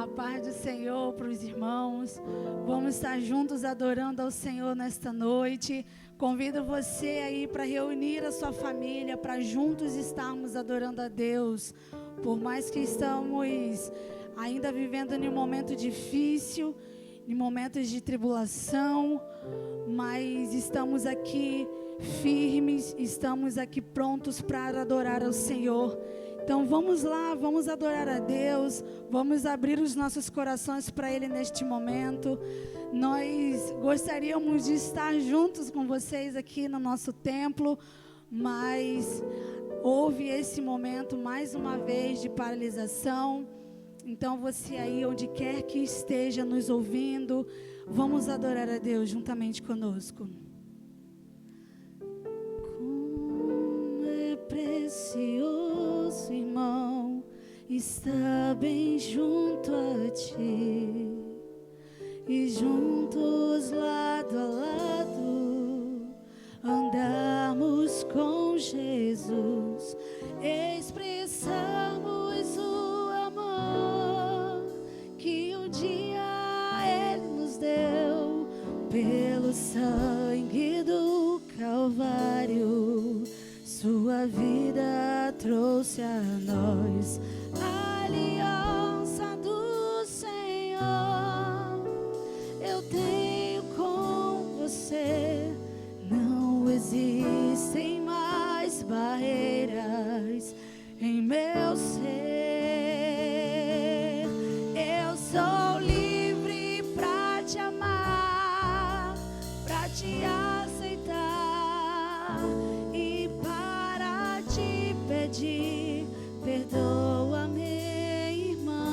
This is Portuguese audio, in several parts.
A paz do Senhor para os irmãos. Vamos estar juntos adorando ao Senhor nesta noite. Convido você aí para reunir a sua família, para juntos estarmos adorando a Deus. Por mais que estamos ainda vivendo em um momento difícil, em momentos de tribulação, mas estamos aqui firmes, estamos aqui prontos para adorar ao Senhor. Então vamos lá, vamos adorar a Deus, vamos abrir os nossos corações para Ele neste momento. Nós gostaríamos de estar juntos com vocês aqui no nosso templo, mas houve esse momento mais uma vez de paralisação. Então você aí, onde quer que esteja nos ouvindo, vamos adorar a Deus juntamente conosco. Como é precioso, irmão, estar bem junto a ti e juntos lado a lado andarmos com Jesus, expressamos o amor que um dia Ele nos deu pelo sangue do Calvário. Sua vida trouxe a nós a aliança do Senhor. Eu tenho com você, não existem mais barreiras em meu ser. Eu sou livre pra te amar, pra te aceitar e para te pedir, perdoa-me, irmão.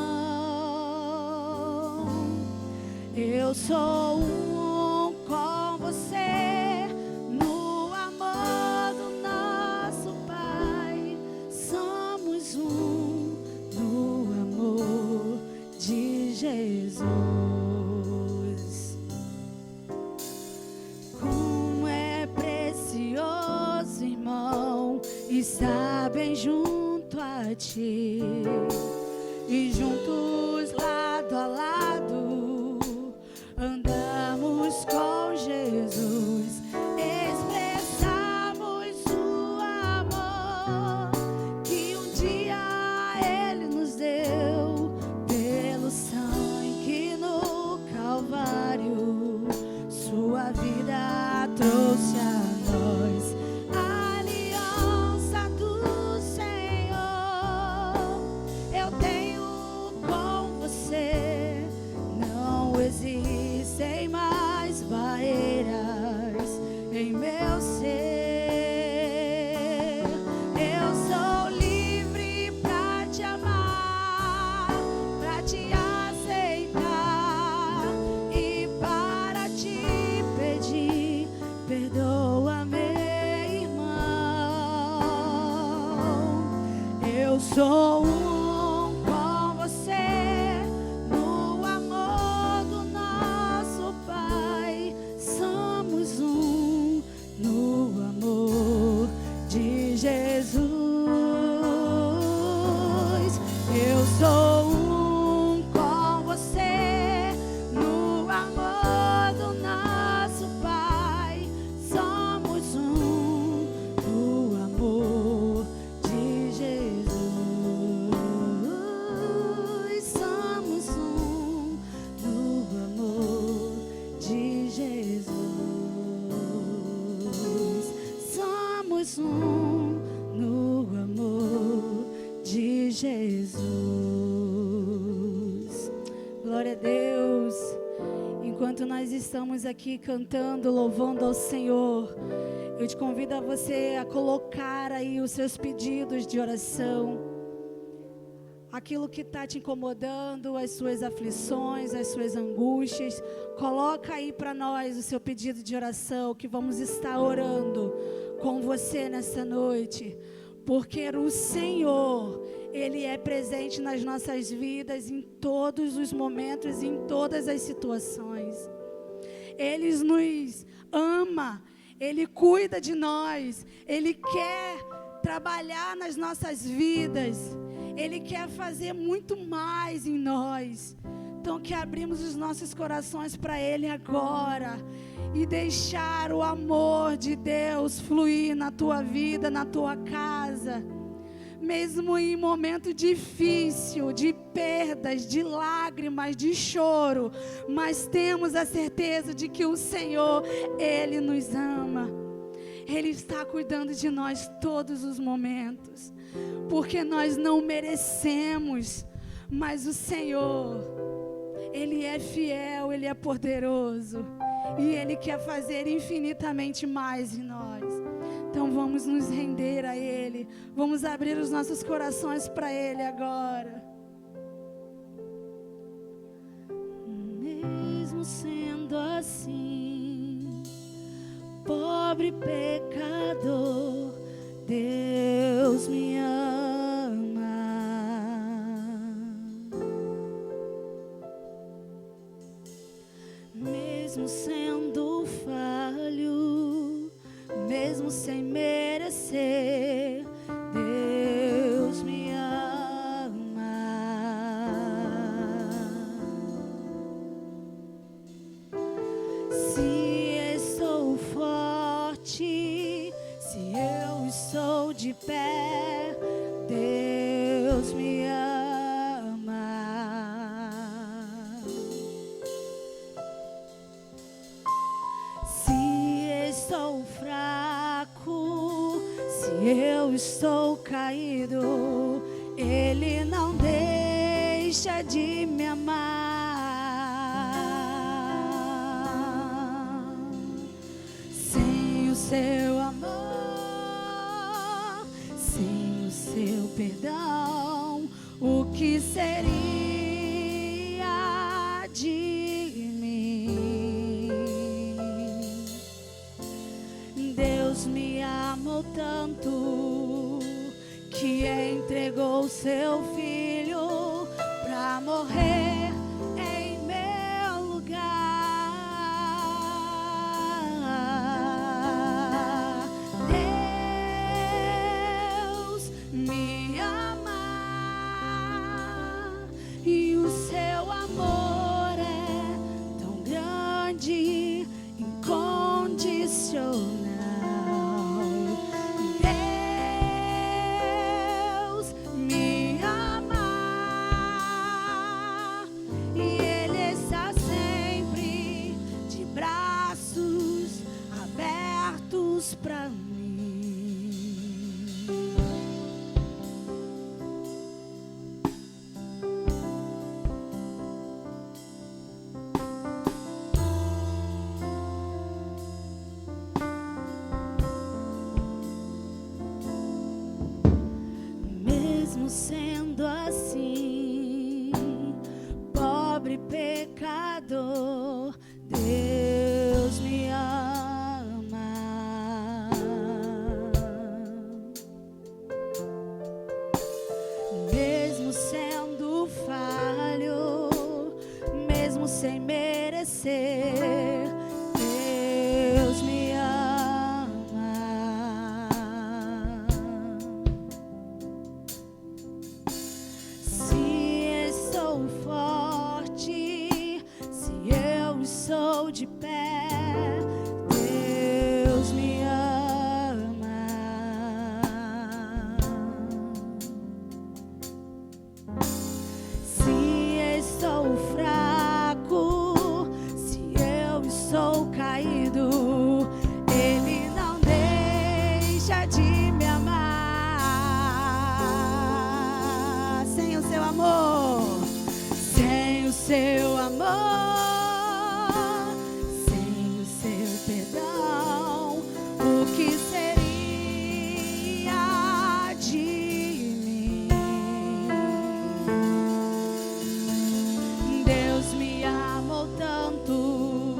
Eu sou um com você no amor do nosso Pai. Somos um no amor de Jesus. Como é precioso, irmão, estar bem junto a ti e juntos lado a lado andamos com Jesus, expressamos o amor que um dia Ele nos deu pelo sangue no Calvário. Sua vida trouxe a nós a aliança do Senhor. Eu tenho com você, não existem mais barreiras em meu ser. Eu sou livre pra te amar, pra te aceitar e para te pedir, perdoa-me, irmão. Eu sou um com você no amor do nosso Pai. Somos um no amor de Jesus. Eu sou um com você no amor do nosso Pai. Somos um no amor de Jesus. Somos um no amor de Jesus. Somos um no amor de Jesus. Glória a Deus. Enquanto nós estamos aqui cantando, louvando ao Senhor, eu te convido a você a colocar aí os seus pedidos de oração, aquilo que está te incomodando, as suas aflições, as suas angústias. Coloca aí para nós o seu pedido de oração, que vamos estar orando com você nessa noite, porque o Senhor, Ele é presente nas nossas vidas em todos os momentos, em todas as situações. Ele nos ama, Ele cuida de nós, Ele quer trabalhar nas nossas vidas. Ele quer fazer muito mais em nós. Então, que abrimos os nossos corações para Ele agora e deixar o amor de Deus fluir na tua vida, na tua casa. Mesmo em momento difícil, de perdas, de lágrimas, de choro, mas temos a certeza de que o Senhor, Ele nos ama. Ele está cuidando de nós todos os momentos, porque nós não merecemos, mas o Senhor, Ele é fiel, Ele é poderoso, e Ele quer fazer infinitamente mais em nós. Então vamos nos render a Ele, vamos abrir os nossos corações para Ele agora. Mesmo sendo assim, pobre pecador, Deus me ama. Mesmo sendo falho, mesmo sem merecer, Deus me ama. Se estou forte, se eu estou de pé, Deus me ama. Se estou fraco, se eu estou caído, Ele não deixa de me amar. Sem o seu amor, sem o seu perdão, o que seria de mim? Deus me amou tanto que entregou seu filho para morrer em meu lugar. Deus me ama e o seu amor é tão grande, incondicional. Deus me ama e Ele está sempre de braços abertos para mim. Mesmo sendo assim, pobre pecador, Deus me ama. Mesmo sendo falho, mesmo sem merecer, Deus me ama. Se estou forte, se eu estou de pé, Deus me ama. Se estou fraco, se eu estou caído, Ele não deixa de me amar. Sem o seu amor, sem o seu amor, sem o seu perdão, o que seria de mim? Deus me amou tanto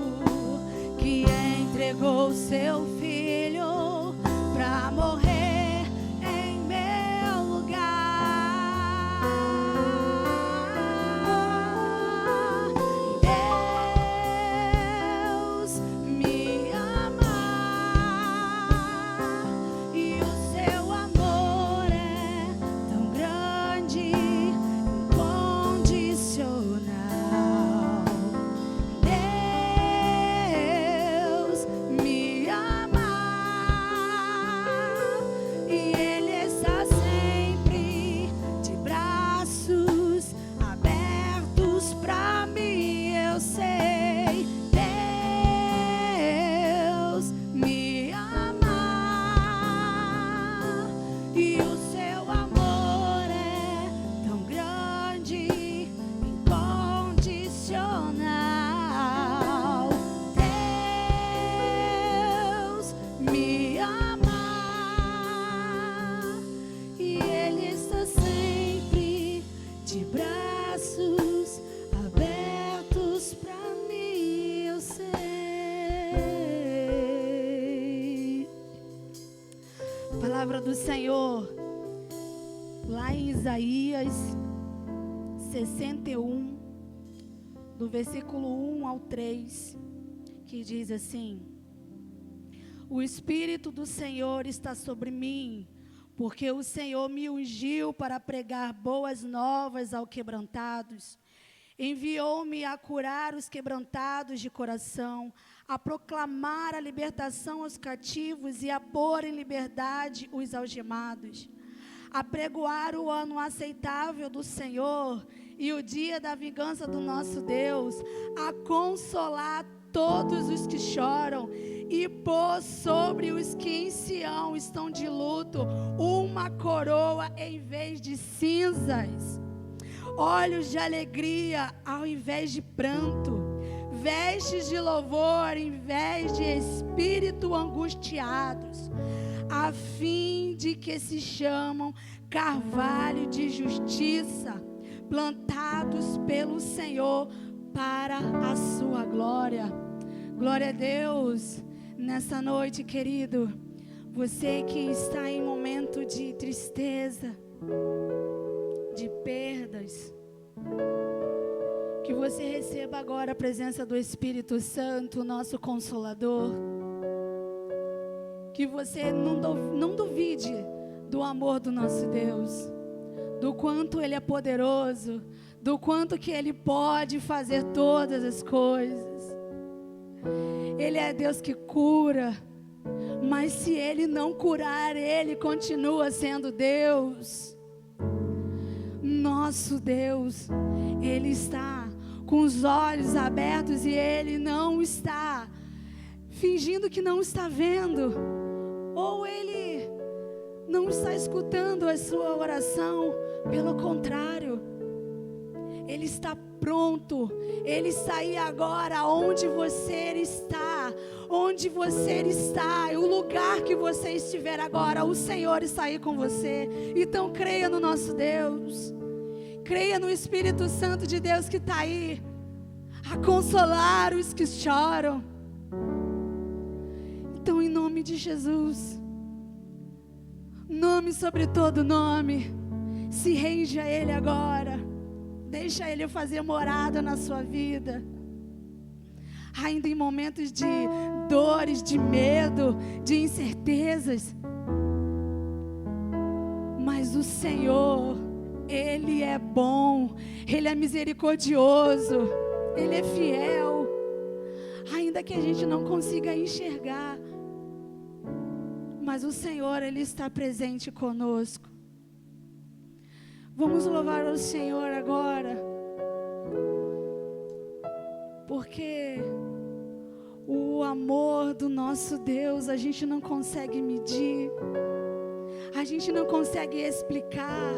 que entregou seu filho para morrer em meu lugar. Senhor, lá em Isaías 61, do versículo 1 ao 3, que diz assim: o Espírito do Senhor está sobre mim, porque o Senhor me ungiu para pregar boas novas aos quebrantados. Enviou-me a curar os quebrantados de coração, a proclamar a libertação aos cativos e a pôr em liberdade os algemados, a pregoar o ano aceitável do Senhor e o dia da vingança do nosso Deus, a consolar todos os que choram e pôr sobre os que em Sião estão de luto uma coroa em vez de cinzas, olhos de alegria ao invés de pranto, vestes de louvor em vez de espírito angustiados, a fim de que se chamam carvalho de justiça, plantados pelo Senhor para a sua glória. Glória a Deus. Nessa noite, querido, você que está em momento de tristeza, de perdas, que você receba agora a presença do Espírito Santo, nosso Consolador. Que você não duvide do amor do nosso Deus, do quanto Ele é poderoso, do quanto que Ele pode fazer todas as coisas. Ele é Deus que cura, mas se Ele não curar, Ele continua sendo Deus. Nosso Deus, Ele está com os olhos abertos e Ele não está fingindo que não está vendo, ou Ele não está escutando a sua oração. Pelo contrário, Ele está pronto. Ele está aí agora, onde você está, o lugar que você estiver agora, o Senhor está aí com você. Então creia no nosso Deus, creia no Espírito Santo de Deus que está aí a consolar os que choram. Então, em nome de Jesus, nome sobre todo nome, se rende a Ele agora. Deixa Ele fazer morada na sua vida. Ainda em momentos de dores, de medo, de incertezas. Mas o Senhor, Ele é bom, Ele é misericordioso, Ele é fiel. Ainda que a gente não consiga enxergar, mas o Senhor, Ele está presente conosco. Vamos louvar o Senhor agora, porque o amor do nosso Deus a gente não consegue medir, a gente não consegue explicar.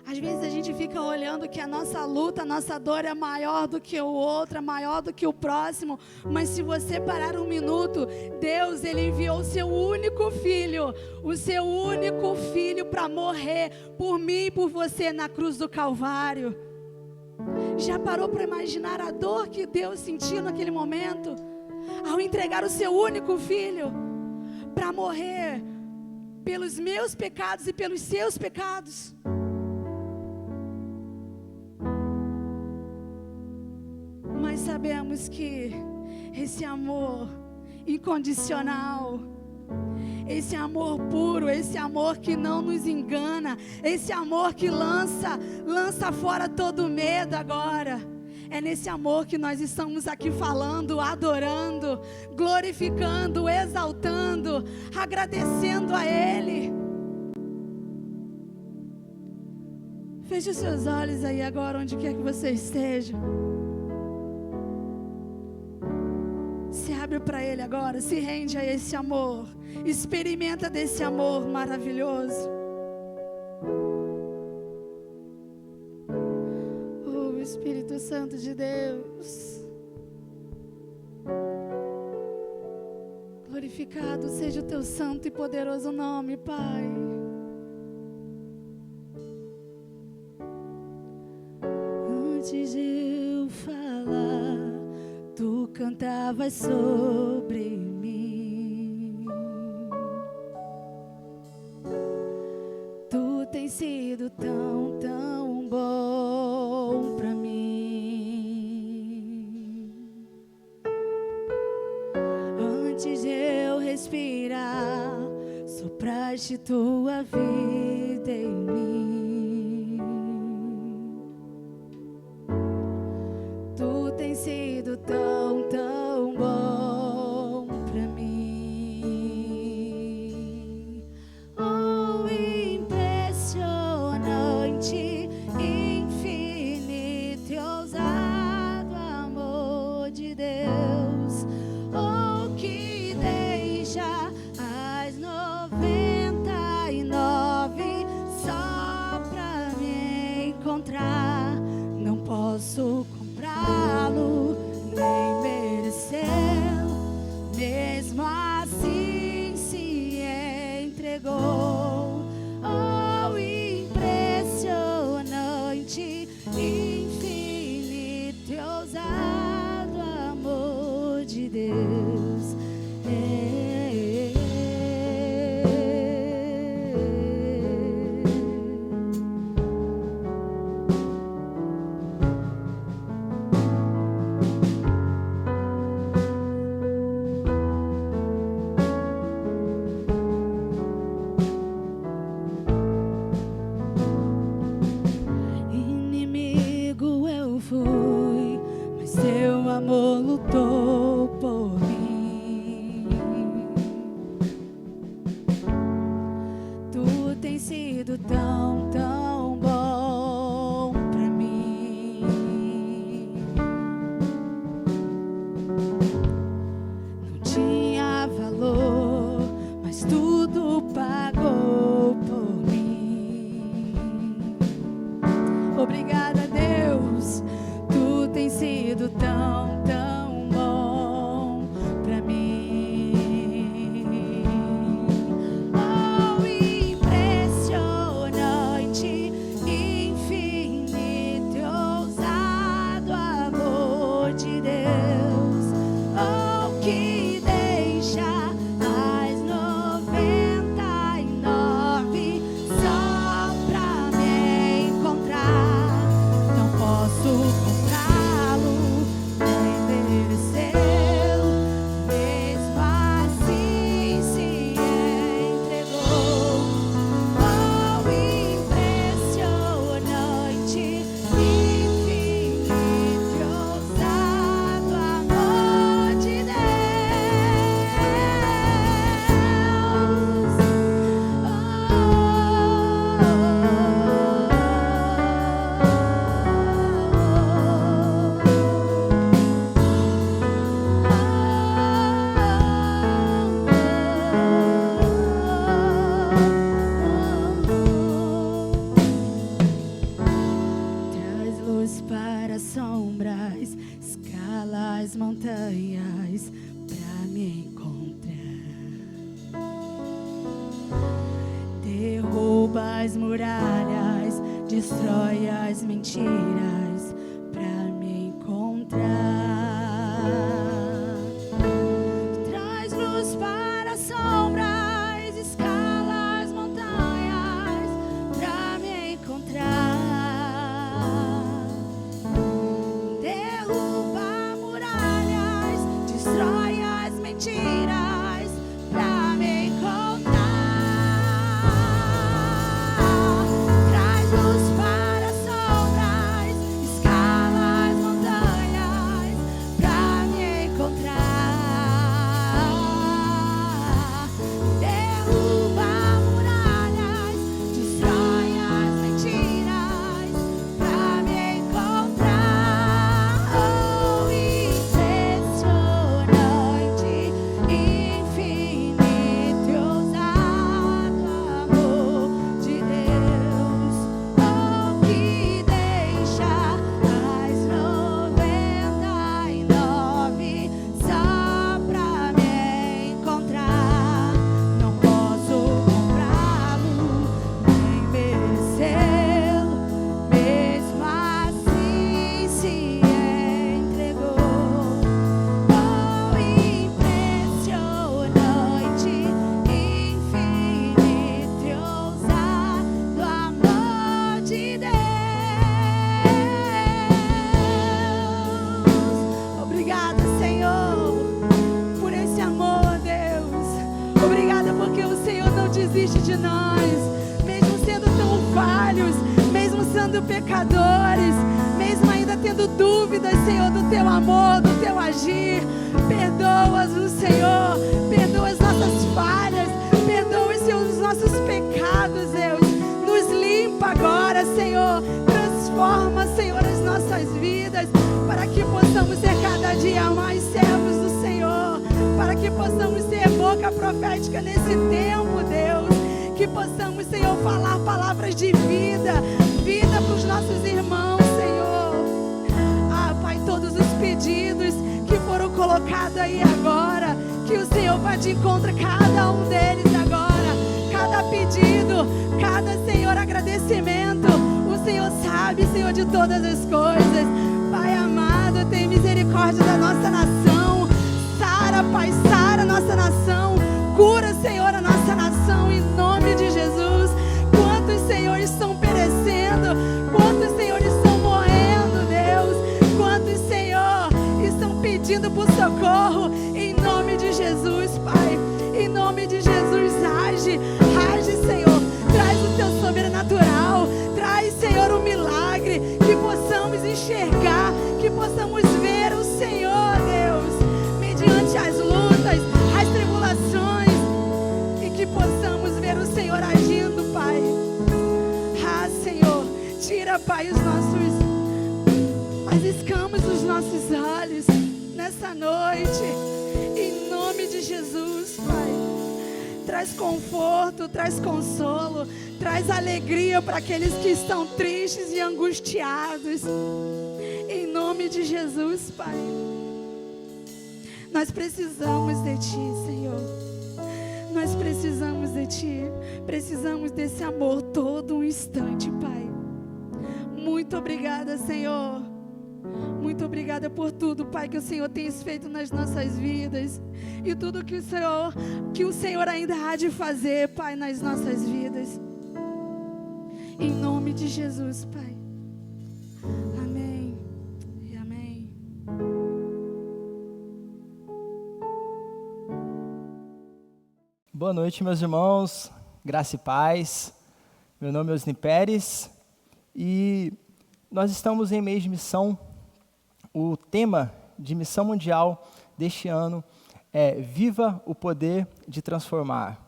Às vezes a gente fica olhando que a nossa luta, a nossa dor é maior do que o outro, é maior do que o próximo. Mas se você parar um minuto, Deus, Ele enviou o seu único filho para morrer por mim e por você na cruz do Calvário. Já parou para imaginar a dor que Deus sentiu naquele momento? Ao entregar o seu único filho para morrer pelos meus pecados e pelos seus pecados. Mas sabemos que esse amor incondicional, esse amor puro, esse amor que não nos engana, esse amor que lança fora todo medo agora, é nesse amor que nós estamos aqui falando, adorando, glorificando, exaltando, agradecendo a Ele. Feche os seus olhos aí agora, onde quer que você esteja. Se abre para Ele agora, se rende a esse amor, experimenta desse amor maravilhoso. Oh, Espírito Santo de Deus, glorificado seja o Teu santo e poderoso nome, Pai. Antes de eu falar, Tu cantavas sobre mim. tem sido tão, tão bom pra mim. Antes de eu respirar, sopraste tua vida em mim. Tu tens sido tão, tão bom pra mim. Oh, impressionante, infinito e ousado amor de Deus. Oh, que deixa as 99 só pra me encontrar. Não posso comprá-lo, nem merecê-lo, mesmo assim se entregou. Oh, impressionante, infinito e ousado amor de Deus. Inimigo eu fui, mas teu amor lutou por mim. Tu tens sido tão, tão bom pra mim. Não tinha valor, mas tudo pagou por mim. Obrigada, Deus, tu tens sido tão, tão bom pra mim. Oh, impressionante, infinito e ousado amor de Deus. Oh, que deixa as 99 só pra me encontrar. Não posso comprá-lo, nem merecê-lo, mesmo assim se entregou. Oh, impressionante, infinito e ousado amor de Traz luz para as sombras, escala as montanhas pra me encontrar. Derruba as muralhas, destrói as mentiras pra me encontrar. Traz luz para as sombras, escala as montanhas pra me encontrar. Derruba muralhas, destrói as mentiras pra me encontrar. Traz luz para as sombras, de nós, mesmo sendo tão falhos, mesmo sendo pecadores, mesmo ainda tendo dúvidas, Senhor, do teu amor, do teu agir. Perdoa-nos, Senhor, perdoa as nossas falhas, perdoa, Senhor, os nossos pecados, Deus. Nos limpa agora, Senhor, transforma, Senhor, as nossas vidas, para que possamos ser cada dia mais servos do Senhor, para que possamos ser boca profética nesse tempo, Deus, que possamos, Senhor, falar palavras de vida, vida para os nossos irmãos, Senhor. Ah, Pai, todos os pedidos que foram colocados aí agora, que o Senhor vai de encontro a cada um deles agora, cada pedido, cada, Senhor, agradecimento, o Senhor sabe, Senhor, de todas as coisas. Pai amado, tem misericórdia da nossa nação, sara, Pai, sara a nossa nação, cura, Senhor, a nossa nação, em nome de Jesus. Quantos, Senhor, estão perecendo, quantos, Senhor, estão morrendo, Deus, quantos, Senhor, estão pedindo por socorro, em nome de Jesus, Pai, em nome de Jesus, age, Senhor, traz o teu sobrenatural, traz, Senhor, um milagre, que possamos enxergar, que possamos ver o Senhor, Deus, mediante as lutas, as tribulações, e que possamos ver o Senhor agindo, Pai. Ah, Senhor, tira, Pai, as escamas dos nossos olhos nessa noite, em nome de Jesus, Pai. Traz conforto, traz consolo, traz alegria para aqueles que estão tristes e angustiados, em nome de Jesus, Pai. Nós precisamos de Ti, Senhor. Nós precisamos de Ti. Precisamos desse amor todo um instante, Pai. Muito obrigada, Senhor. Muito obrigada por tudo, Pai, que o Senhor tem feito nas nossas vidas. E tudo que o Senhor ainda há de fazer, Pai, nas nossas vidas. Em nome de Jesus, Pai. Amém e amém. Boa noite, meus irmãos, graça e paz. Meu nome é Osni Pérez e nós estamos em mês de missão. O tema de missão mundial deste ano é Viva o Poder de Transformar.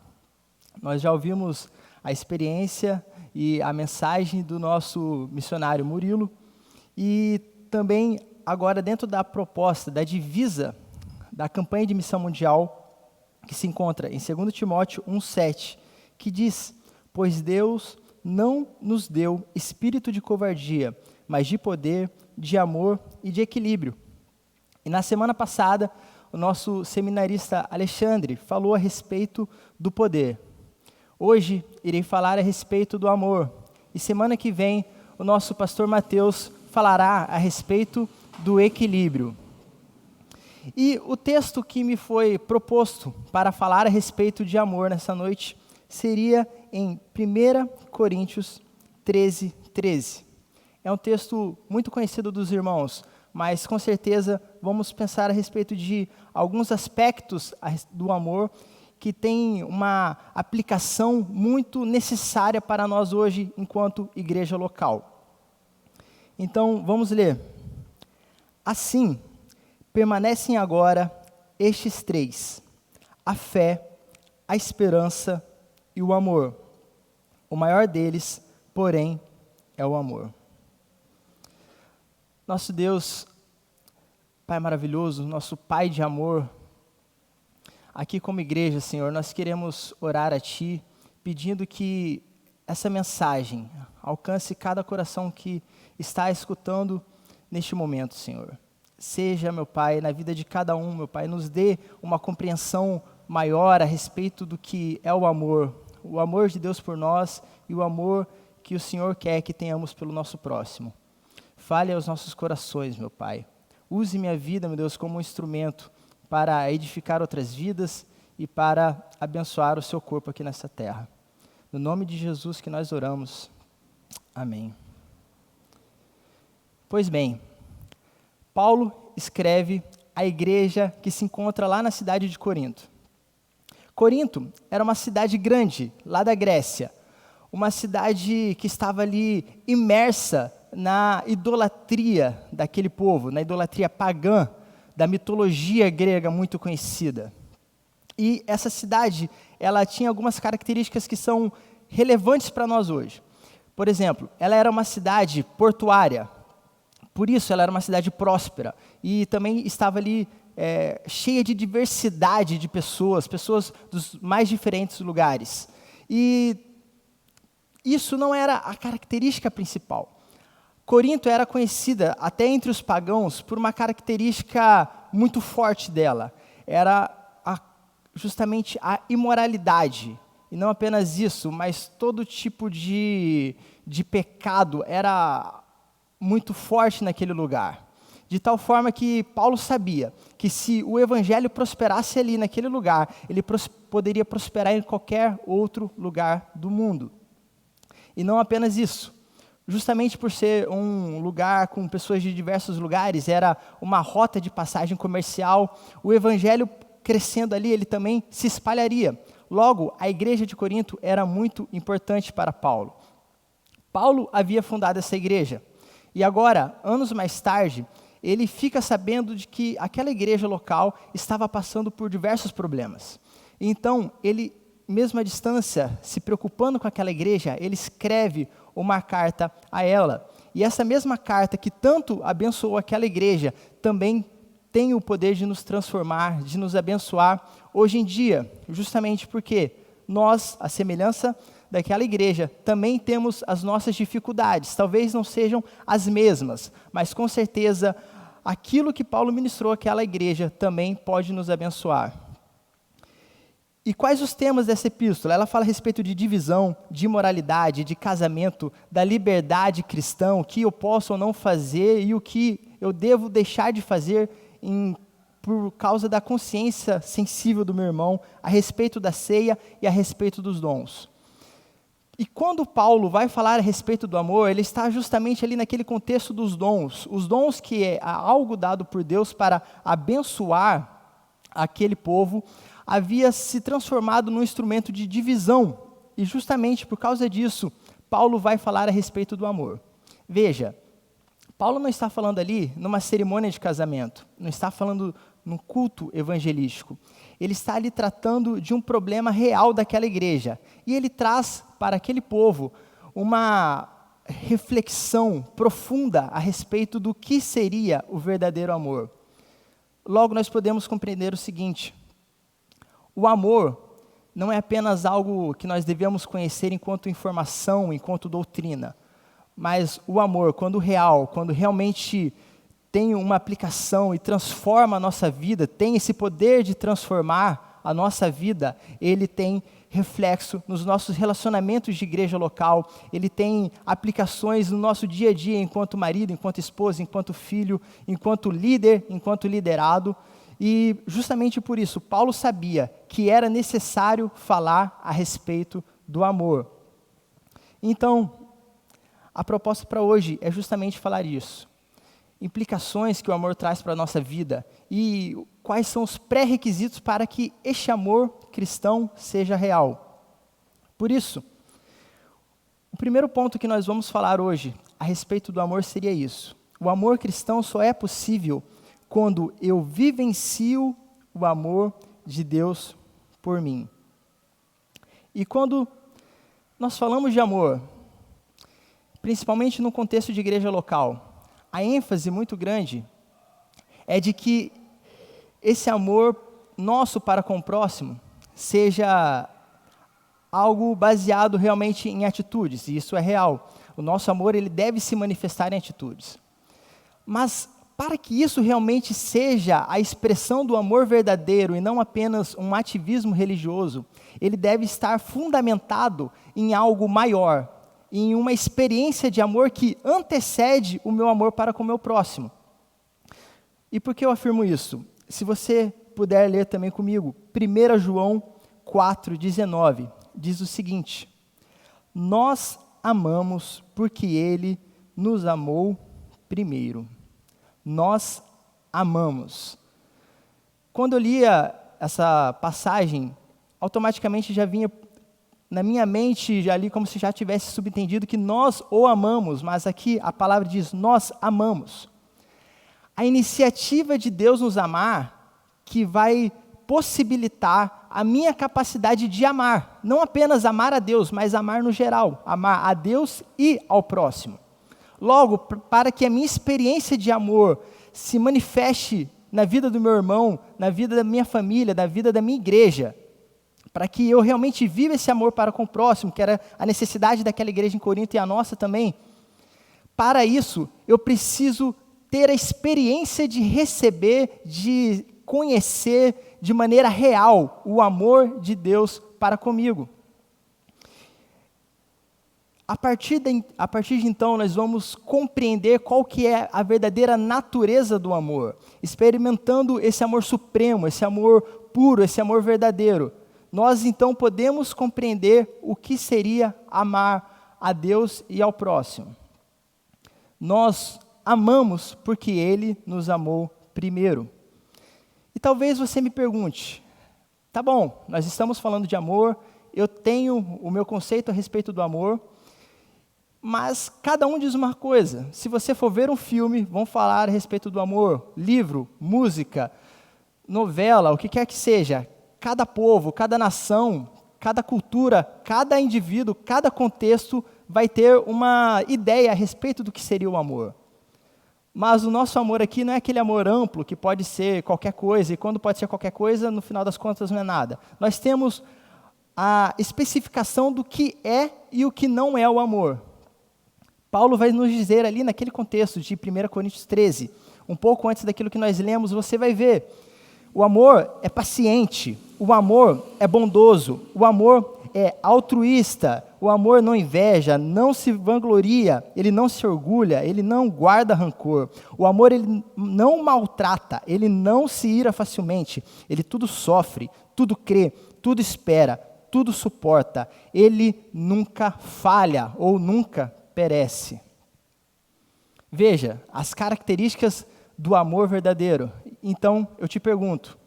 Nós já ouvimos a experiência e a mensagem do nosso missionário Murilo e também agora dentro da proposta, da divisa da campanha de missão mundial que se encontra em 2 Timóteo 1,7, que diz: pois Deus não nos deu espírito de covardia, mas de poder, de amor e de equilíbrio. E na semana passada, o nosso seminarista Alexandre falou a respeito do poder. Hoje, irei falar a respeito do amor. E semana que vem, o nosso pastor Mateus falará a respeito do equilíbrio. E o texto que me foi proposto para falar a respeito de amor nessa noite seria em 1 Coríntios 13:13. É um texto muito conhecido dos irmãos, mas com certeza vamos pensar a respeito de alguns aspectos do amor que tem uma aplicação muito necessária para nós hoje enquanto igreja local. Então, vamos ler. Assim, permanecem agora estes três: a fé, a esperança e o amor. O maior deles, porém, é o amor. Nosso Deus, Pai maravilhoso, nosso Pai de amor, aqui como igreja, Senhor, nós queremos orar a Ti, pedindo que essa mensagem alcance cada coração que está escutando neste momento, Senhor. Seja, meu Pai, na vida de cada um, meu Pai, nos dê uma compreensão maior a respeito do que é o amor de Deus por nós e o amor que o Senhor quer que tenhamos pelo nosso próximo. Fale aos nossos corações, meu Pai. Use minha vida, meu Deus, como um instrumento para edificar outras vidas e para abençoar o seu corpo aqui nessa terra. No nome de Jesus que nós oramos. Amém. Pois bem, Paulo escreve à igreja que se encontra lá na cidade de Corinto. Corinto era uma cidade grande, lá da Grécia, uma cidade que estava ali imersa na idolatria daquele povo, na idolatria pagã, da mitologia grega muito conhecida. E essa cidade, ela tinha algumas características que são relevantes para nós hoje. Por exemplo, ela era uma cidade portuária, por isso ela era uma cidade próspera, e também estava ali cheia de diversidade de pessoas dos mais diferentes lugares. E isso não era a característica principal. Corinto era conhecida, até entre os pagãos, por uma característica muito forte dela. Era justamente a imoralidade. E não apenas isso, mas todo tipo de pecado era muito forte naquele lugar. De tal forma que Paulo sabia que se o evangelho prosperasse ali naquele lugar, ele poderia prosperar em qualquer outro lugar do mundo. E não apenas isso. Justamente por ser um lugar com pessoas de diversos lugares, era uma rota de passagem comercial, o evangelho crescendo ali, ele também se espalharia. Logo, a igreja de Corinto era muito importante para Paulo. Paulo havia fundado essa igreja. E agora, anos mais tarde, ele fica sabendo de que aquela igreja local estava passando por diversos problemas. Então, ele, mesmo à distância, se preocupando com aquela igreja, ele escreve uma carta a ela. E essa mesma carta que tanto abençoou aquela igreja, também tem o poder de nos transformar, de nos abençoar hoje em dia, justamente porque nós, a semelhança daquela igreja, também temos as nossas dificuldades. Talvez não sejam as mesmas, mas com certeza aquilo que Paulo ministrou àquela igreja também pode nos abençoar. E quais os temas dessa epístola? Ela fala a respeito de divisão, de imoralidade, de casamento, da liberdade cristã, o que eu posso ou não fazer e o que eu devo deixar de fazer por causa da consciência sensível do meu irmão, a respeito da ceia e a respeito dos dons. E quando Paulo vai falar a respeito do amor, ele está justamente ali naquele contexto dos dons. Os dons que é algo dado por Deus para abençoar aquele povo, havia se transformado num instrumento de divisão. E justamente por causa disso, Paulo vai falar a respeito do amor. Veja, Paulo não está falando ali numa cerimônia de casamento, não está falando num culto evangelístico. Ele está ali tratando de um problema real daquela igreja. E ele traz para aquele povo uma reflexão profunda a respeito do que seria o verdadeiro amor. Logo, nós podemos compreender o seguinte: o amor não é apenas algo que nós devemos conhecer enquanto informação, enquanto doutrina. Mas o amor, quando real, quando realmente tem uma aplicação e transforma a nossa vida, tem esse poder de transformar a nossa vida, ele tem reflexo nos nossos relacionamentos de igreja local, ele tem aplicações no nosso dia a dia enquanto marido, enquanto esposa, enquanto filho, enquanto líder, enquanto liderado. E justamente por isso, Paulo sabia que era necessário falar a respeito do amor. Então, a proposta para hoje é justamente falar isso. Implicações que o amor traz para a nossa vida e quais são os pré-requisitos para que este amor cristão seja real. Por isso, o primeiro ponto que nós vamos falar hoje a respeito do amor seria isso. O amor cristão só é possível quando eu vivencio o amor de Deus por mim. E quando nós falamos de amor, principalmente no contexto de igreja local, a ênfase muito grande é de que esse amor nosso para com o próximo seja algo baseado realmente em atitudes, e isso é real. O nosso amor, ele deve se manifestar em atitudes. Mas para que isso realmente seja a expressão do amor verdadeiro e não apenas um ativismo religioso, ele deve estar fundamentado em algo maior, em uma experiência de amor que antecede o meu amor para com o meu próximo. E por que eu afirmo isso? Se você puder ler também comigo, 1 João 4,19, diz o seguinte: nós amamos porque Ele nos amou primeiro. Nós amamos. Quando eu lia essa passagem, automaticamente já vinha na minha mente, já ali como se já tivesse subentendido que nós o amamos, mas aqui a palavra diz, nós amamos. A iniciativa de Deus nos amar, que vai possibilitar a minha capacidade de amar, não apenas amar a Deus, mas amar no geral, amar a Deus e ao próximo. Logo, para que a minha experiência de amor se manifeste na vida do meu irmão, na vida da minha família, na vida da minha igreja, para que eu realmente viva esse amor para com o próximo, que era a necessidade daquela igreja em Corinto e a nossa também, para isso eu preciso ter a experiência de receber, de conhecer de maneira real o amor de Deus para comigo. A partir de então, nós vamos compreender qual que é a verdadeira natureza do amor, experimentando esse amor supremo, esse amor puro, esse amor verdadeiro. Nós então podemos compreender o que seria amar a Deus e ao próximo. Nós amamos porque Ele nos amou primeiro. E talvez você me pergunte, tá bom, nós estamos falando de amor, eu tenho o meu conceito a respeito do amor, mas cada um diz uma coisa. Se você for ver um filme, vão falar a respeito do amor, livro, música, novela, o que quer que seja. Cada povo, cada nação, cada cultura, cada indivíduo, cada contexto vai ter uma ideia a respeito do que seria o amor. Mas o nosso amor aqui não é aquele amor amplo que pode ser qualquer coisa, e quando pode ser qualquer coisa, no final das contas não é nada. Nós temos a especificação do que é e o que não é o amor. Paulo vai nos dizer ali naquele contexto de 1 Coríntios 13, um pouco antes daquilo que nós lemos, você vai ver. O amor é paciente, o amor é bondoso, o amor é altruísta, o amor não inveja, não se vangloria, ele não se orgulha, ele não guarda rancor. O amor ele não maltrata, ele não se ira facilmente, ele tudo sofre, tudo crê, tudo espera, tudo suporta. Ele nunca falha ou nunca perece. Veja, as características do amor verdadeiro. Então, eu te pergunto,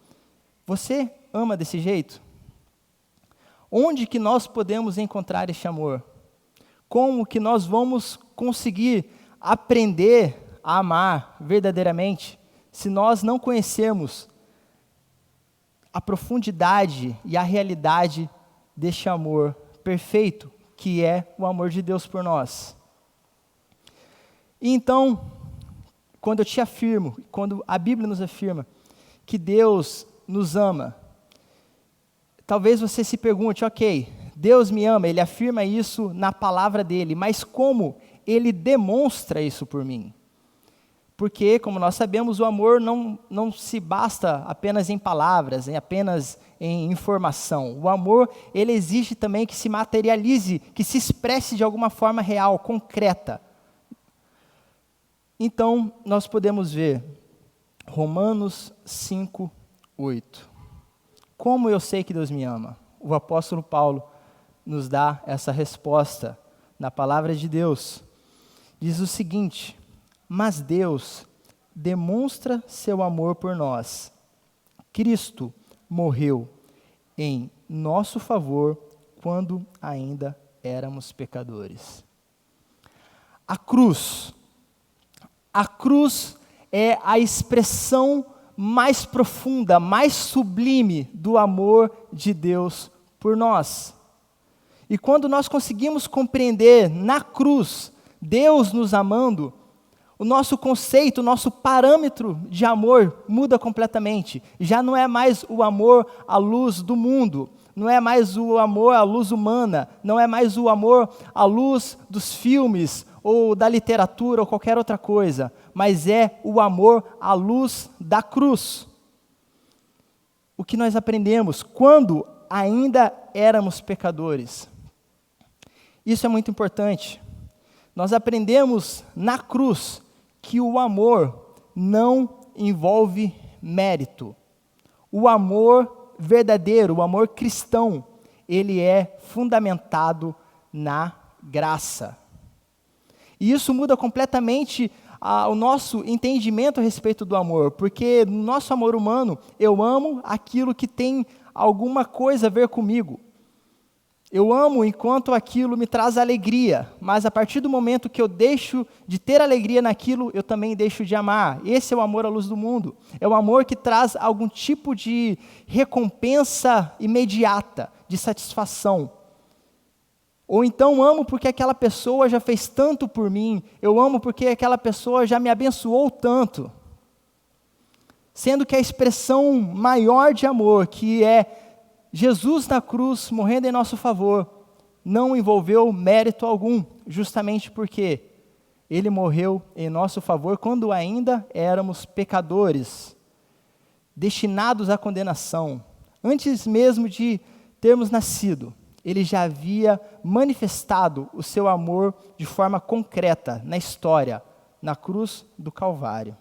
você ama desse jeito? Onde que nós podemos encontrar esse amor? Como que nós vamos conseguir aprender a amar verdadeiramente se nós não conhecermos a profundidade e a realidade deste amor perfeito, que é o amor de Deus por nós? E então, quando eu te afirmo, quando a Bíblia nos afirma que Deus nos ama, talvez você se pergunte, ok, Deus me ama, Ele afirma isso na palavra dEle, mas como Ele demonstra isso por mim? Porque, como nós sabemos, o amor não se basta apenas em palavras, apenas em informação. O amor, ele exige também que se materialize, que se expresse de alguma forma real, concreta. Então, nós podemos ver Romanos 5, 8. Como eu sei que Deus me ama? O apóstolo Paulo nos dá essa resposta na palavra de Deus. Diz o seguinte: mas Deus demonstra seu amor por nós. Cristo morreu em nosso favor quando ainda éramos pecadores. A cruz é a expressão mais profunda, mais sublime do amor de Deus por nós. E quando nós conseguimos compreender na cruz Deus nos amando, o nosso conceito, o nosso parâmetro de amor muda completamente. Já não é mais o amor à luz do mundo, não é mais o amor à luz humana, não é mais o amor à luz dos filmes ou da literatura ou qualquer outra coisa, mas é o amor à luz da cruz. O que nós aprendemos quando ainda éramos pecadores. Isso é muito importante. Nós aprendemos na cruz que o amor não envolve mérito. O amor verdadeiro, o amor cristão, ele é fundamentado na graça. E isso muda completamente o nosso entendimento a respeito do amor, porque no nosso amor humano, eu amo aquilo que tem alguma coisa a ver comigo. Eu amo enquanto aquilo me traz alegria, mas a partir do momento que eu deixo de ter alegria naquilo, eu também deixo de amar. Esse é o amor à luz do mundo. É o amor que traz algum tipo de recompensa imediata, de satisfação. Ou então amo porque aquela pessoa já fez tanto por mim, eu amo porque aquela pessoa já me abençoou tanto. Sendo que a expressão maior de amor, que é Jesus na cruz, morrendo em nosso favor, não envolveu mérito algum, justamente porque Ele morreu em nosso favor quando ainda éramos pecadores, destinados à condenação. Antes mesmo de termos nascido, Ele já havia manifestado o seu amor de forma concreta na história, na cruz do Calvário.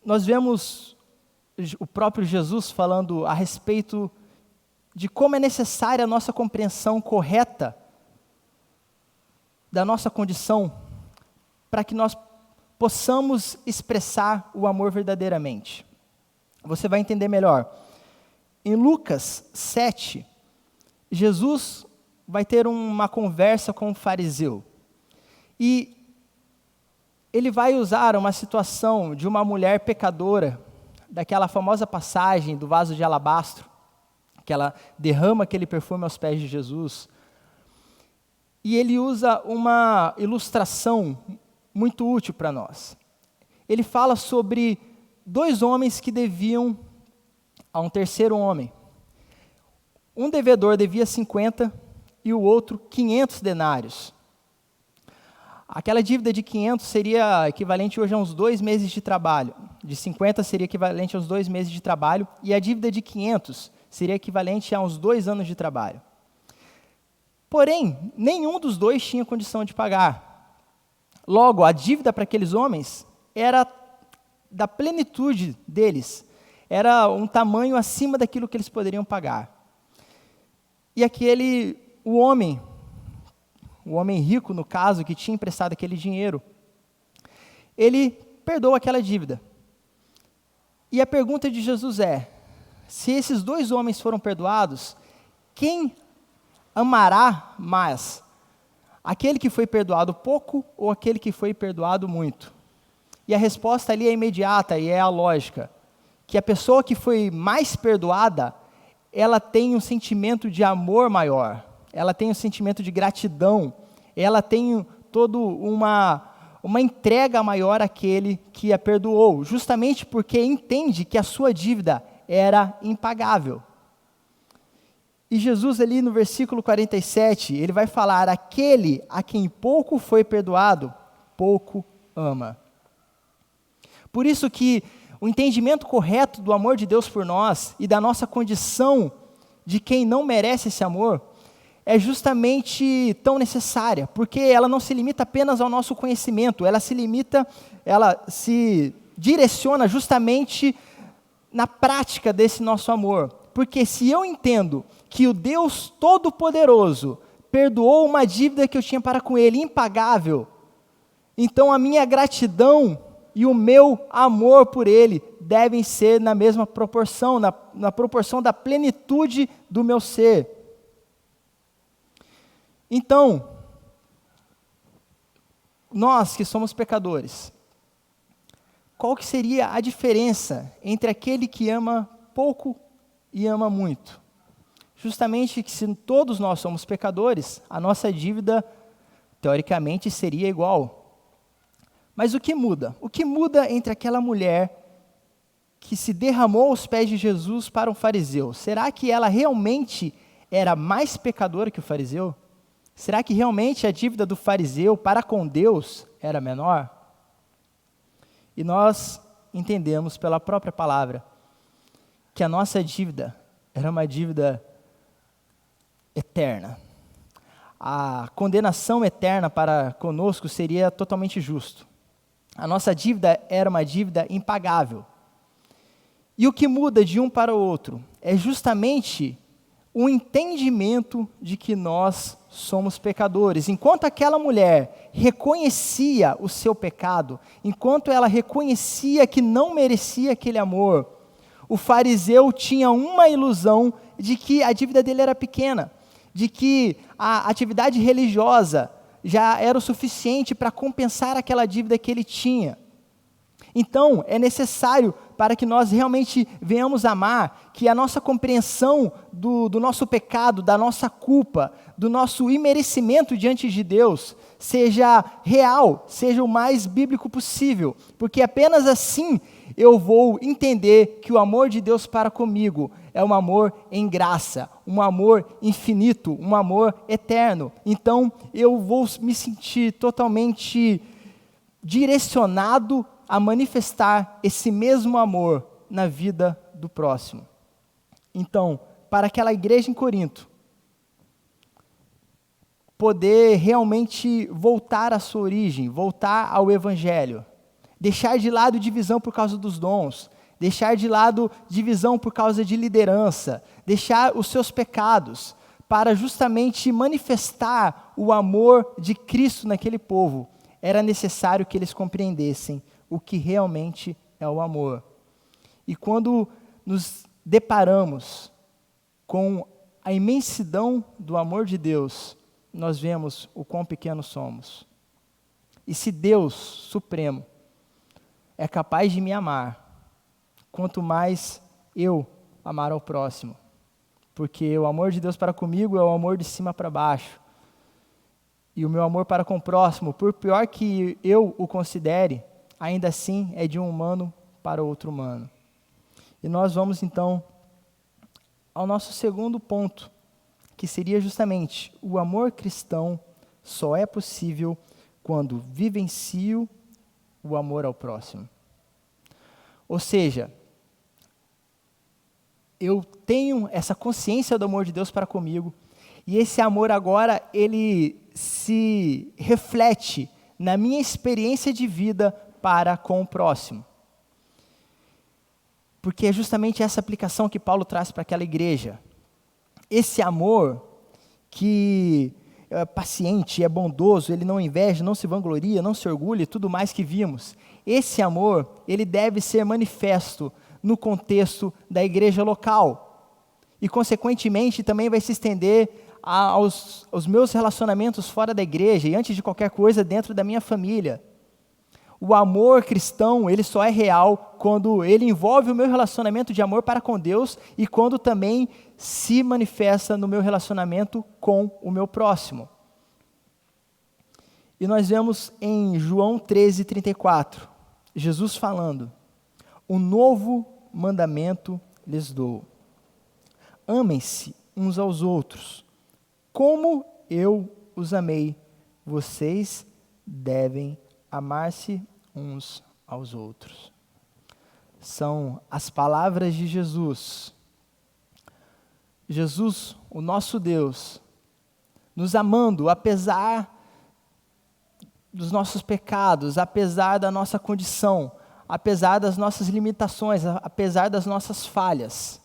Nós vemos o próprio Jesus falando a respeito de como é necessária a nossa compreensão correta da nossa condição para que nós possamos expressar o amor verdadeiramente. Você vai entender melhor. Em Lucas 7, Jesus vai ter uma conversa com um fariseu. E ele vai usar uma situação de uma mulher pecadora, daquela famosa passagem do vaso de alabastro, que ela derrama aquele perfume aos pés de Jesus. E ele usa uma ilustração muito útil para nós. Ele fala sobre dois homens que deviam a um terceiro homem. Um devedor devia 50 e o outro 500 denários. Aquela dívida de 500 seria equivalente hoje a uns 2 meses de trabalho. De 50 seria equivalente aos 2 meses de trabalho. E a dívida de 500 seria equivalente a uns 2 anos de trabalho. Porém, nenhum dos dois tinha condição de pagar. Logo, a dívida para aqueles homens era da plenitude deles. Era um tamanho acima daquilo que eles poderiam pagar. E o homem rico, no caso, que tinha emprestado aquele dinheiro, ele perdoa aquela dívida. E a pergunta de Jesus é, se esses dois homens foram perdoados, quem amará mais? Aquele que foi perdoado pouco ou aquele que foi perdoado muito? E a resposta ali é imediata e é a lógica, que a pessoa que foi mais perdoada, ela tem um sentimento de amor maior, ela tem um sentimento de gratidão, ela tem toda uma entrega maior àquele que a perdoou, justamente porque entende que a sua dívida era impagável. E Jesus ali no versículo 47, ele vai falar, aquele a quem pouco foi perdoado, pouco ama. Por isso que o entendimento correto do amor de Deus por nós e da nossa condição de quem não merece esse amor é justamente tão necessária, porque ela não se limita apenas ao nosso conhecimento, ela se direciona justamente na prática desse nosso amor. Porque se eu entendo que o Deus Todo-Poderoso perdoou uma dívida que eu tinha para com Ele, impagável, então a minha gratidão e o meu amor por Ele devem ser na mesma proporção, na proporção da plenitude do meu ser. Então, nós que somos pecadores, qual que seria a diferença entre aquele que ama pouco e ama muito? Justamente que se todos nós somos pecadores, a nossa dívida, teoricamente, seria igual. Mas o que muda? O que muda entre aquela mulher que se derramou aos pés de Jesus para um fariseu? Será que ela realmente era mais pecadora que o fariseu? Será que realmente a dívida do fariseu para com Deus era menor? E nós entendemos pela própria palavra que a nossa dívida era uma dívida eterna. A condenação eterna para conosco seria totalmente justo. A nossa dívida era uma dívida impagável. E o que muda de um para o outro é justamente o entendimento de que nós somos pecadores. Enquanto aquela mulher reconhecia o seu pecado, enquanto ela reconhecia que não merecia aquele amor, o fariseu tinha uma ilusão de que a dívida dele era pequena, de que a atividade religiosa já era o suficiente para compensar aquela dívida que ele tinha. Então, é necessário, para que nós realmente venhamos amar, que a nossa compreensão do nosso pecado, da nossa culpa, do nosso imerecimento diante de Deus, seja real, seja o mais bíblico possível, porque apenas assim eu vou entender que o amor de Deus para comigo é um amor em graça, um amor infinito, um amor eterno. Então, eu vou me sentir totalmente direcionado a manifestar esse mesmo amor na vida do próximo. Então, para aquela igreja em Corinto poder realmente voltar à sua origem, voltar ao Evangelho, deixar de lado divisão por causa dos dons, deixar de lado divisão por causa de liderança, deixar os seus pecados, para justamente manifestar o amor de Cristo naquele povo, era necessário que eles compreendessem o que realmente é o amor. E quando nos deparamos com a imensidão do amor de Deus, nós vemos o quão pequenos somos. E se Deus Supremo é capaz de me amar, quanto mais eu amar ao próximo. Porque o amor de Deus para comigo é o amor de cima para baixo. E o meu amor para com o próximo, por pior que eu o considere, ainda assim é de um humano para outro humano. E nós vamos então ao nosso segundo ponto, que seria justamente o amor cristão só é possível quando vivencio o amor ao próximo. Ou seja, eu tenho essa consciência do amor de Deus para comigo, e esse amor agora, ele se reflete na minha experiência de vida para com o próximo. Porque é justamente essa aplicação que Paulo traz para aquela igreja. Esse amor que é paciente, é bondoso, ele não inveja, não se vangloria, não se orgulha, tudo mais que vimos. Esse amor, ele deve ser manifesto no contexto da igreja local. E, consequentemente, também vai se estender aos meus relacionamentos fora da igreja e, antes de qualquer coisa, dentro da minha família. O amor cristão, ele só é real quando ele envolve o meu relacionamento de amor para com Deus e quando também se manifesta no meu relacionamento com o meu próximo. E nós vemos em João 13:34, Jesus falando: "Um novo mandamento lhes dou. Amem-se uns aos outros. Como eu os amei, vocês devem amar-se uns aos outros." São as palavras de Jesus. Jesus, o nosso Deus, nos amando apesar dos nossos pecados, apesar da nossa condição, apesar das nossas limitações, apesar das nossas falhas.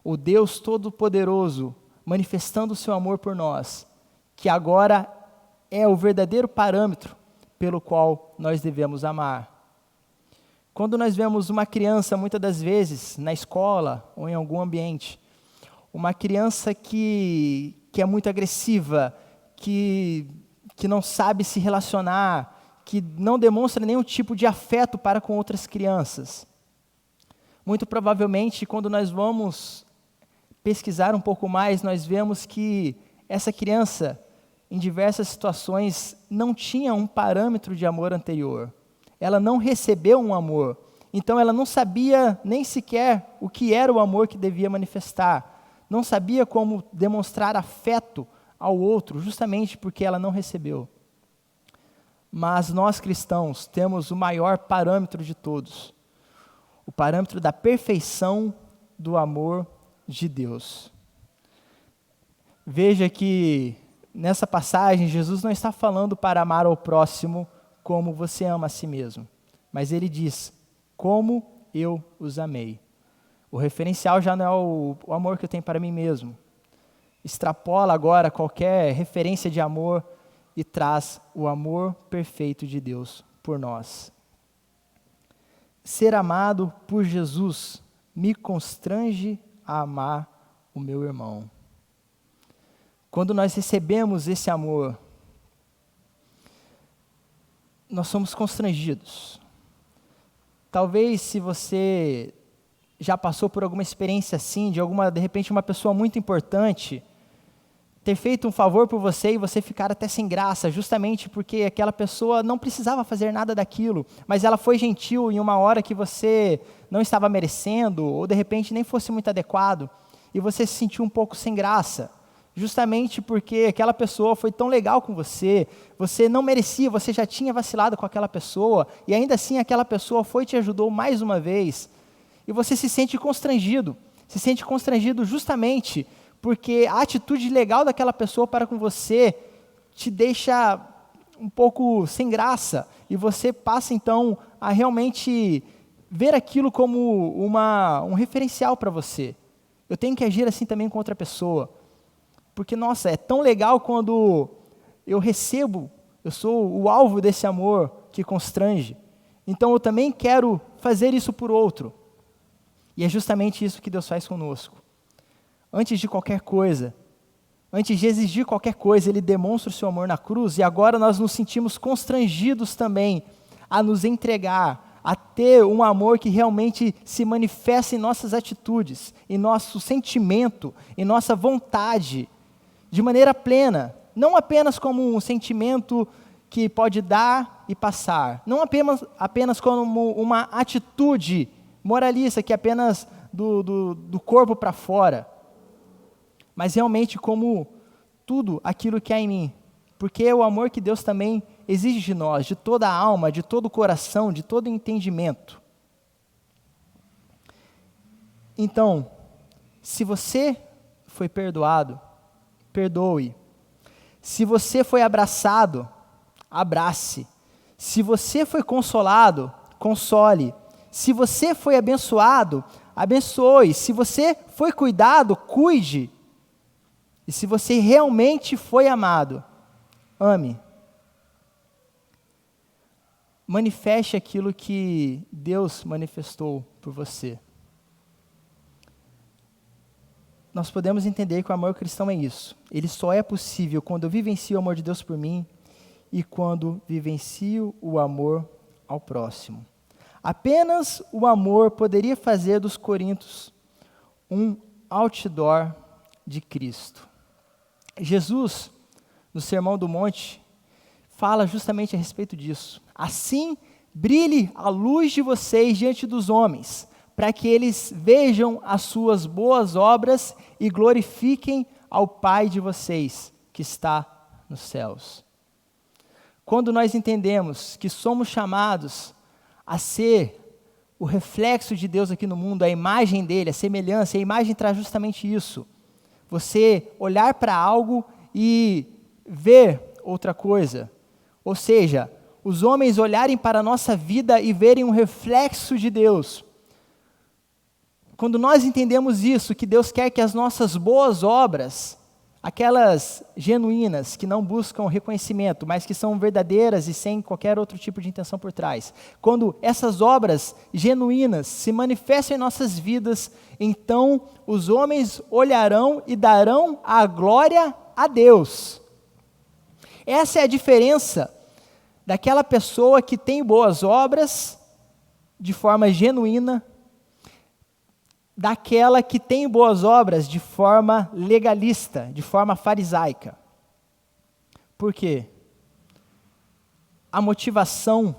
O Deus Todo-Poderoso manifestando o seu amor por nós, que agora é o verdadeiro parâmetro pelo qual nós devemos amar. Quando nós vemos uma criança, muitas das vezes, na escola ou em algum ambiente, uma criança que é muito agressiva, que não sabe se relacionar, que não demonstra nenhum tipo de afeto para com outras crianças. Muito provavelmente, quando nós vamos pesquisar um pouco mais, nós vemos que essa criança, em diversas situações, não tinha um parâmetro de amor anterior. Ela não recebeu um amor. Então, ela não sabia nem sequer o que era o amor que devia manifestar. Não sabia como demonstrar afeto ao outro, justamente porque ela não recebeu. Mas nós cristãos temos o maior parâmetro de todos. O parâmetro da perfeição do amor de Deus. Veja que nessa passagem, Jesus não está falando para amar ao próximo como você ama a si mesmo, mas ele diz, como eu os amei. O referencial já não é o amor que eu tenho para mim mesmo. Extrapola agora qualquer referência de amor e traz o amor perfeito de Deus por nós. Ser amado por Jesus me constrange a amar o meu irmão. Quando nós recebemos esse amor, nós somos constrangidos. Talvez se você já passou por alguma experiência assim, de repente uma pessoa muito importante ter feito um favor por você e você ficar até sem graça, justamente porque aquela pessoa não precisava fazer nada daquilo, mas ela foi gentil em uma hora que você não estava merecendo, ou de repente nem fosse muito adequado, e você se sentiu um pouco sem graça, justamente porque aquela pessoa foi tão legal com você não merecia, você já tinha vacilado com aquela pessoa, e ainda assim aquela pessoa foi e te ajudou mais uma vez, e você se sente constrangido justamente porque a atitude legal daquela pessoa para com você te deixa um pouco sem graça, e você passa então a realmente ver aquilo como um referencial para você. Eu tenho que agir assim também com outra pessoa, porque nossa, é tão legal quando eu sou o alvo desse amor que constrange, então eu também quero fazer isso por outro, e é justamente isso que Deus faz conosco. Antes de qualquer coisa, antes de exigir qualquer coisa, Ele demonstra o seu amor na cruz, e agora nós nos sentimos constrangidos também a nos entregar, a ter um amor que realmente se manifesta em nossas atitudes, em nosso sentimento, em nossa vontade, de maneira plena, não apenas como um sentimento que pode dar e passar, não apenas como uma atitude moralista que é apenas do corpo para fora, mas realmente como tudo aquilo que há em mim, porque é o amor que Deus também exige de nós, de toda a alma, de todo o coração, de todo o entendimento. Então, se você foi perdoado, perdoe. Se você foi abraçado, abrace. Se você foi consolado, console. Se você foi abençoado, abençoe. Se você foi cuidado, cuide. E se você realmente foi amado, ame. Manifeste aquilo que Deus manifestou por você. Nós podemos entender que o amor cristão é isso. Ele só é possível quando eu vivencio o amor de Deus por mim e quando vivencio o amor ao próximo. Apenas o amor poderia fazer dos Coríntios um outdoor de Cristo. Jesus, no Sermão do Monte, fala justamente a respeito disso. Assim, brilhe a luz de vocês diante dos homens, para que eles vejam as suas boas obras e glorifiquem ao Pai de vocês, que está nos céus. Quando nós entendemos que somos chamados a ser o reflexo de Deus aqui no mundo, a imagem dele, a semelhança, a imagem traz justamente isso. Você olhar para algo e ver outra coisa. Ou seja, os homens olharem para a nossa vida e verem um reflexo de Deus. Quando nós entendemos isso, que Deus quer que as nossas boas obras, aquelas genuínas, que não buscam reconhecimento, mas que são verdadeiras e sem qualquer outro tipo de intenção por trás, quando essas obras genuínas se manifestam em nossas vidas, então os homens olharão e darão a glória a Deus. Essa é a diferença daquela pessoa que tem boas obras de forma genuína, daquela que tem boas obras de forma legalista, de forma farisaica. Por quê? A motivação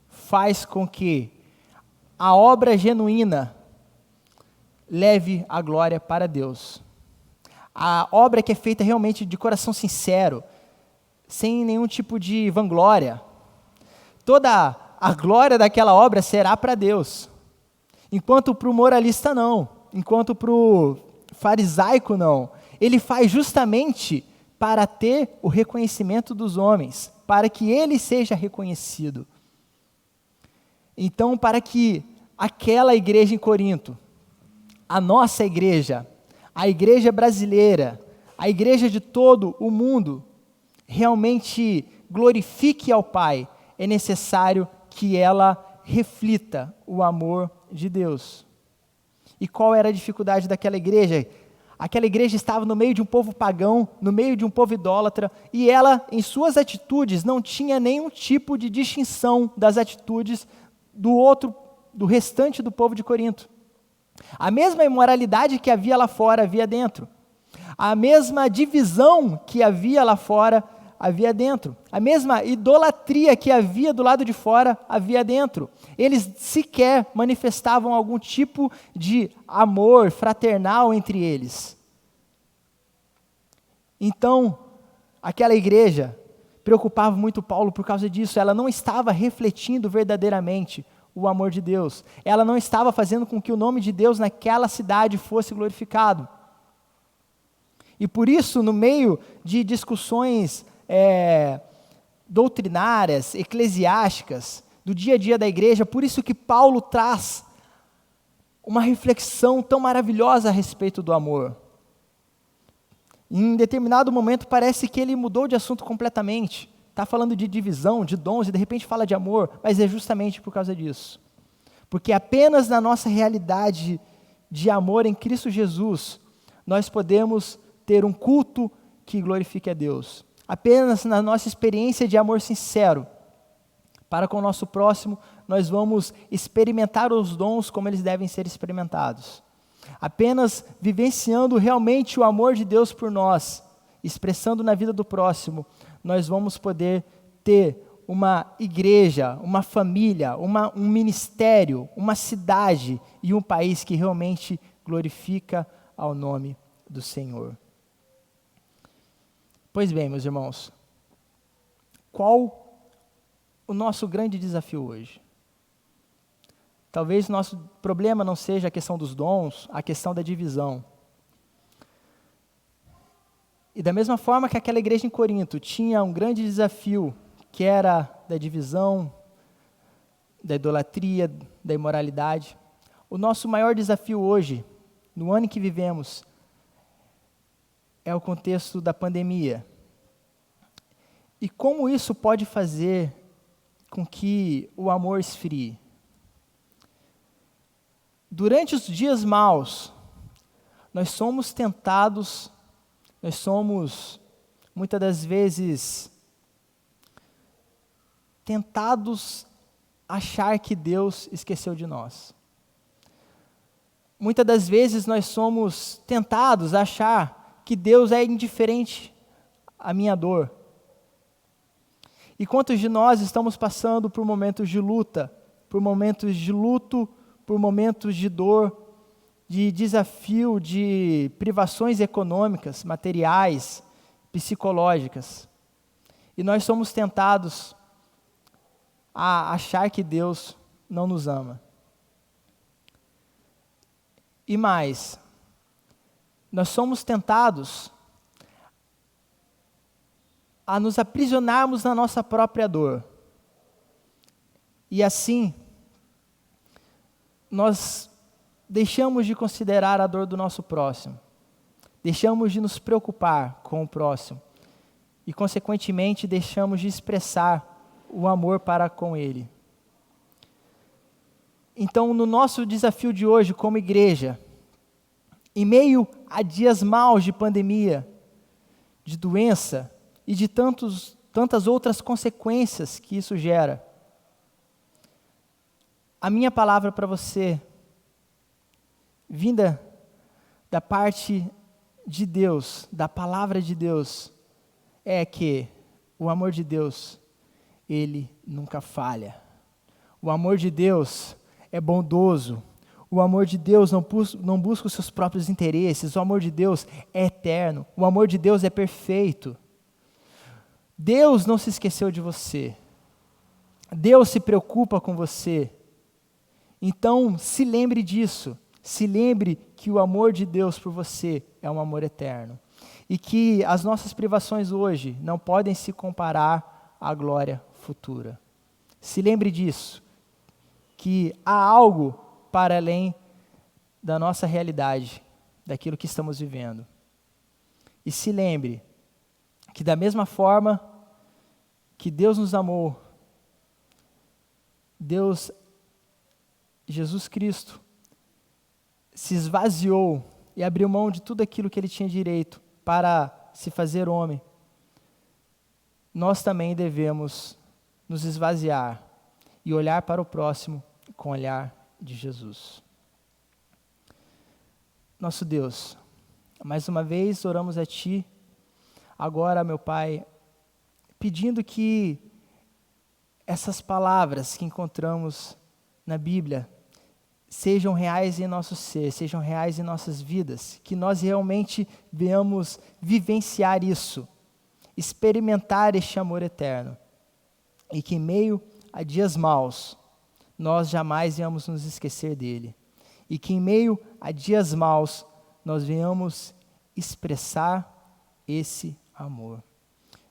faz com que a obra genuína leve a glória para Deus. A obra que é feita realmente de coração sincero, sem nenhum tipo de vanglória. Toda a glória daquela obra será para Deus. Enquanto para o moralista não, enquanto para o farisaico não. Ele faz justamente para ter o reconhecimento dos homens, para que ele seja reconhecido. Então, para que aquela igreja em Corinto, a nossa igreja, a igreja brasileira, a igreja de todo o mundo, realmente glorifique ao Pai, é necessário que ela reflita o amor de Deus. E qual era a dificuldade daquela igreja? Aquela igreja estava no meio de um povo pagão, no meio de um povo idólatra, e ela, em suas atitudes, não tinha nenhum tipo de distinção das atitudes do restante do povo de Corinto. A mesma imoralidade que havia lá fora, havia dentro. A mesma divisão que havia lá fora, havia dentro. A mesma idolatria que havia do lado de fora, havia dentro. Eles sequer manifestavam algum tipo de amor fraternal entre eles. Então, aquela igreja preocupava muito Paulo por causa disso. Ela não estava refletindo verdadeiramente o amor de Deus. Ela não estava fazendo com que o nome de Deus naquela cidade fosse glorificado. E por isso, no meio de discussões doutrinárias, eclesiásticas, do dia a dia da igreja, por isso que Paulo traz uma reflexão tão maravilhosa a respeito do amor. Em determinado momento parece que ele mudou de assunto completamente. Está falando de divisão, de dons, e de repente fala de amor, mas é justamente por causa disso. Porque apenas na nossa realidade de amor em Cristo Jesus, nós podemos ter um culto que glorifique a Deus. Apenas na nossa experiência de amor sincero para com o nosso próximo, nós vamos experimentar os dons como eles devem ser experimentados. Apenas vivenciando realmente o amor de Deus por nós, expressando na vida do próximo, nós vamos poder ter uma igreja, uma família, um ministério, uma cidade e um país que realmente glorifica ao nome do Senhor. Pois bem, meus irmãos, qual o nosso grande desafio hoje? Talvez nosso problema não seja a questão dos dons, a questão da divisão. E da mesma forma que aquela igreja em Corinto tinha um grande desafio, que era da divisão, da idolatria, da imoralidade, o nosso maior desafio hoje, no ano em que vivemos, é o contexto da pandemia. E como isso pode fazer com que o amor esfrie? Durante os dias maus, nós somos tentados, nós somos, muitas das vezes, tentados a achar que Deus esqueceu de nós. Muitas das vezes nós somos tentados a achar que Deus é indiferente à minha dor. E quantos de nós estamos passando por momentos de luta, por momentos de luto, por momentos de dor, de desafio, de privações econômicas, materiais, psicológicas. E nós somos tentados a achar que Deus não nos ama. E mais, nós somos tentados a nos aprisionarmos na nossa própria dor. E assim, nós deixamos de considerar a dor do nosso próximo, deixamos de nos preocupar com o próximo e, consequentemente, deixamos de expressar o amor para com ele. Então, no nosso desafio de hoje como igreja, em meio a dias maus de pandemia, de doença e de tantas outras consequências que isso gera, a minha palavra para você, vinda da parte de Deus, da palavra de Deus, é que o amor de Deus, ele nunca falha. O amor de Deus é bondoso. O amor de Deus não busca os seus próprios interesses. O amor de Deus é eterno. O amor de Deus é perfeito. Deus não se esqueceu de você. Deus se preocupa com você. Então, se lembre disso. Se lembre que o amor de Deus por você é um amor eterno. E que as nossas privações hoje não podem se comparar à glória futura. Se lembre disso. Que há algo para além da nossa realidade, daquilo que estamos vivendo. E se lembre que da mesma forma que Deus nos amou, Jesus Cristo se esvaziou e abriu mão de tudo aquilo que ele tinha direito para se fazer homem, nós também devemos nos esvaziar e olhar para o próximo com o olhar de Jesus. Nosso Deus, mais uma vez oramos a Ti, agora, meu Pai, pedindo que essas palavras que encontramos na Bíblia sejam reais em nosso ser, sejam reais em nossas vidas, que nós realmente venhamos vivenciar isso, experimentar este amor eterno, e que em meio a dias maus, nós jamais venhamos nos esquecer dele, e que em meio a dias maus, nós venhamos expressar esse amor.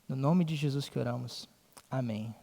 No nome de Jesus que oramos. Amém.